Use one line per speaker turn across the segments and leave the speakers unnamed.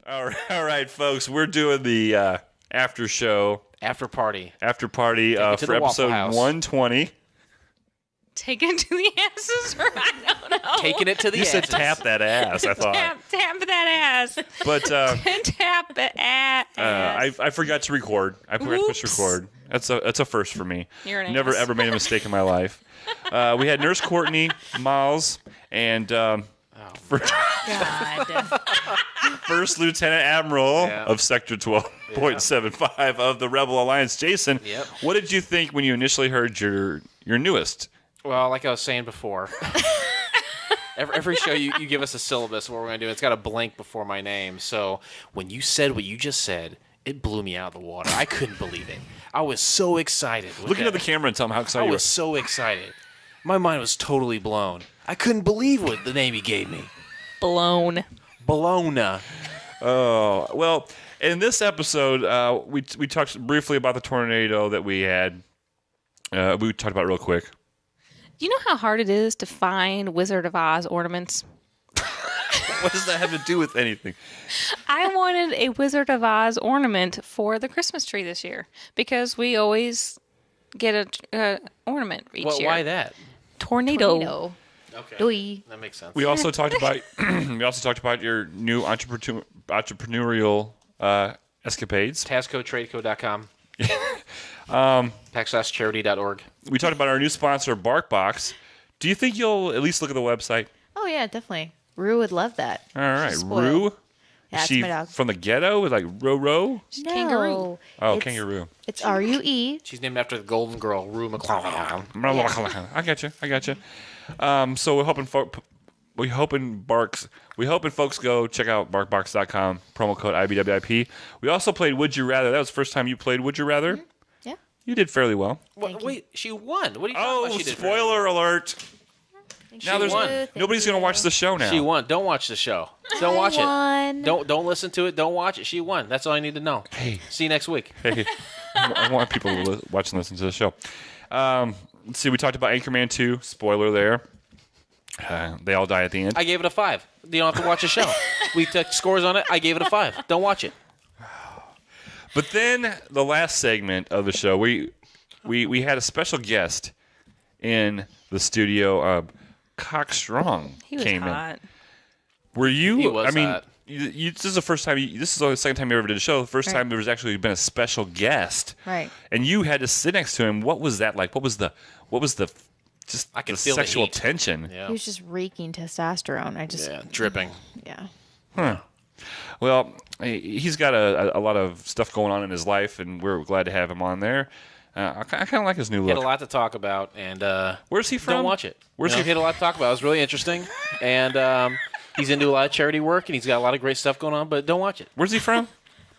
All right, folks. We're doing the after party for episode 120.
Take it to the asses, or I don't know.
Taking it to the asses.
You said tap that ass, I thought.
Tap that ass.
But
tap it ass.
I forgot to record. I forgot to push record. That's a first for me.
You're an
Never
ass.
ever made a mistake in my life. We had Nurse Courtney, Mollz, and First Lieutenant Admiral of Sector 12.75 of the Rebel Alliance, Jason.
Yep.
What did you think when you initially heard your newest?
Well, like I was saying before, every show you give us a syllabus of what we're going to do. It's got a blank before my name. So when you said what you just said, it blew me out of the water. I couldn't believe it. I was so excited.
Look into the camera and tell them how excited you were.
I was so excited. My mind was totally blown. I couldn't believe what the name he gave me.
Blown.
Bologna.
Oh, well, in this episode, we talked briefly about the tornado that we had. We talked about it real quick.
Do you know how hard it is to find Wizard of Oz ornaments?
What does that have to do with anything?
I wanted a Wizard of Oz ornament for the Christmas tree this year because we always get a ornament each year.
Why that?
Tornado.
Okay. That makes sense.
We also talked about your new entrepreneurial escapades.
TascoTradeco.com. /charity.org.
We talked about our new sponsor, BarkBox. Do you think you'll at least look at the website?
Oh, yeah, definitely. Rue would love that.
All right.
She's spoiled.
Rue?
Yeah,
Is
that's
she
my dog.
from the ghetto? Like Ro?
No.
Kangaroo.
Oh,
It's-
kangaroo.
It's RUE.
She's named after the Golden Girl, Rue McClellan.
I got you. So we're hoping folks go check out barkbox.com, promo code IBWIP. We also played Would You Rather. That was the first time you played Would You Rather?
Mm-hmm. Yeah.
You did fairly well.
Wait, she won. What are you talking
Oh,
about? She did
spoiler alert. Now
She won.
Nobody's going to watch the show now.
She won. Don't watch the show. Don't watch
won.
it. Don't listen to it. Don't watch it. She won. That's all I need to know.
Hey.
See you next week.
Hey, I want people to watch and listen to the show. Let's see, we talked about Anchorman 2. Spoiler there. They all die at the end.
I gave it a 5. You don't have to watch the show. We took scores on it. I gave it a 5. Don't watch it.
But then the last segment of the show, we had a special guest in the studio. Cock Strong
He was
came
hot.
in. Were you?
He was
I mean,
hot.
this is the first time. This is the second time you ever did a show. The first time there was actually been a special guest,
Right.
and you had to sit next to him. What was that like? What was the just
I can
the
feel the
sexual
heat.
tension?
Yeah.
He was just reeking testosterone.
Dripping.
Yeah.
Huh. Well, he's got a lot of stuff going on in his life, and we're glad to have him on there. I kind of like his new
He had
look.
a lot to talk about, and
Where's he from?
don't watch it.
Where's
he had a lot to talk about. It was really interesting, and he's into a lot of charity work, and he's got a lot of great stuff going on. But don't watch it.
Where's he from?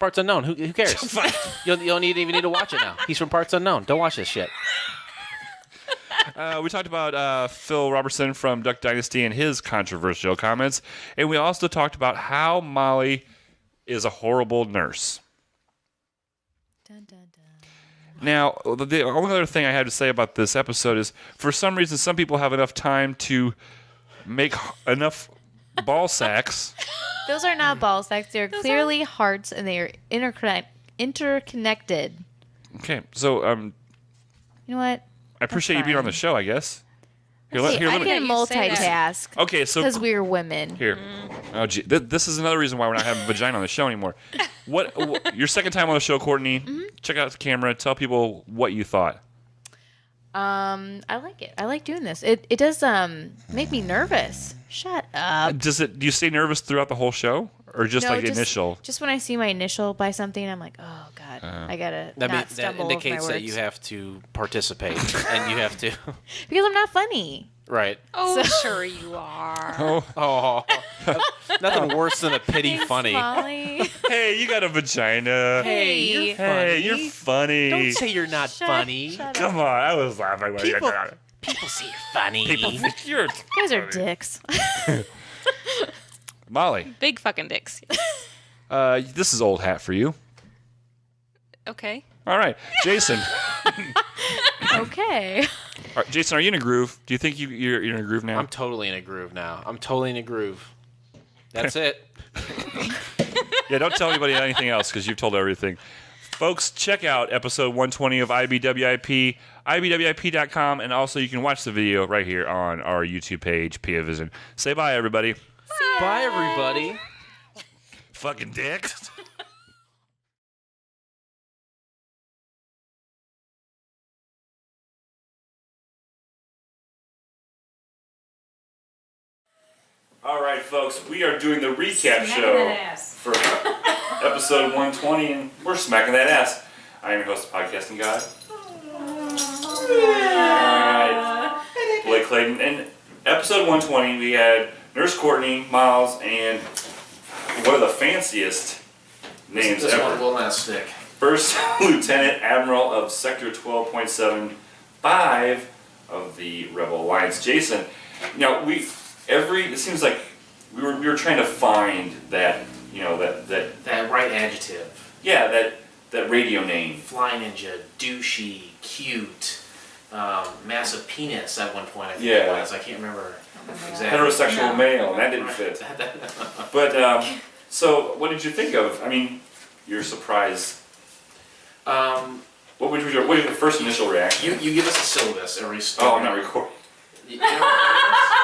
Parts unknown. Who cares? You don't even need to watch it now. He's from Parts Unknown. Don't watch this shit.
We talked about Phil Robertson from Duck Dynasty and his controversial comments, and we also talked about how Molly is a horrible nurse.
Dun, dun, dun.
Now, the only other thing I have to say about this episode is, for some reason, some people have enough time to make enough ball sacks.
Those are not ball sacks. They're clearly hearts, and they are interconnected.
Okay, so
You know what?
I appreciate you being on the show, I guess. Here,
I
let me.
can
You say
multitask
Okay, so
because we're women.
here. Oh, gee, this is another reason why we're not having vagina on the show anymore. What your second time on the show, Courtney? Check out the camera. Tell people what you thought.
I like it. I like doing this. It does make me nervous. Shut up.
Do you stay nervous throughout the whole show, or just
No,
like the initial?
Just when I see my initial by something, I'm like, oh god, I gotta
That
not stumble over my
indicates
words
that you have to participate, and you have to.
because I'm not funny.
Right.
Oh, sure you are.
Oh, nothing worse than a pity funny.
Molly.
Hey, you got a vagina.
Hey, you're funny.
Hey, you're funny.
Don't say you're not funny.
Shut up.
Come on, I was laughing.
People say you're funny.
People think you're
You guys are dicks.
Molly.
Big fucking dicks.
This is old hat for you.
Okay.
All right, Jason.
Okay.
All right, Jason, are you in a groove? Do you think you're in a groove now?
I'm totally in a groove now. I'm totally in a groove. That's it.
Yeah, don't tell anybody anything else because you've told everything. Folks, check out episode 120 of IBWIP, IBWIP.com, and also you can watch the video right here on our YouTube page, Pia Vision. Say bye, everybody.
Bye, everybody.
Fucking dicks. All right, folks, we are doing the recap show for episode 120, and we're smacking that ass. I am your host, the podcasting guy. All right, Blake Clayton. And episode 120, we had Nurse Courtney, Mollz, and one of the fanciest names
this
ever.
one will not stick.
First Lieutenant Admiral of Sector 12.75 of the Rebel Alliance, Jason. Now it seems like we were trying to find that
That right adjective.
yeah that radio name.
Fly ninja, douchey, cute, massive penis at one point. I think
Yeah.
it was. I can't remember exactly.
Heterosexual male, and that didn't fit. But so what did you think of? I mean, your surprise. What was your first initial reaction?
You give us a syllabus every.
Oh, I'm not recording.
You know what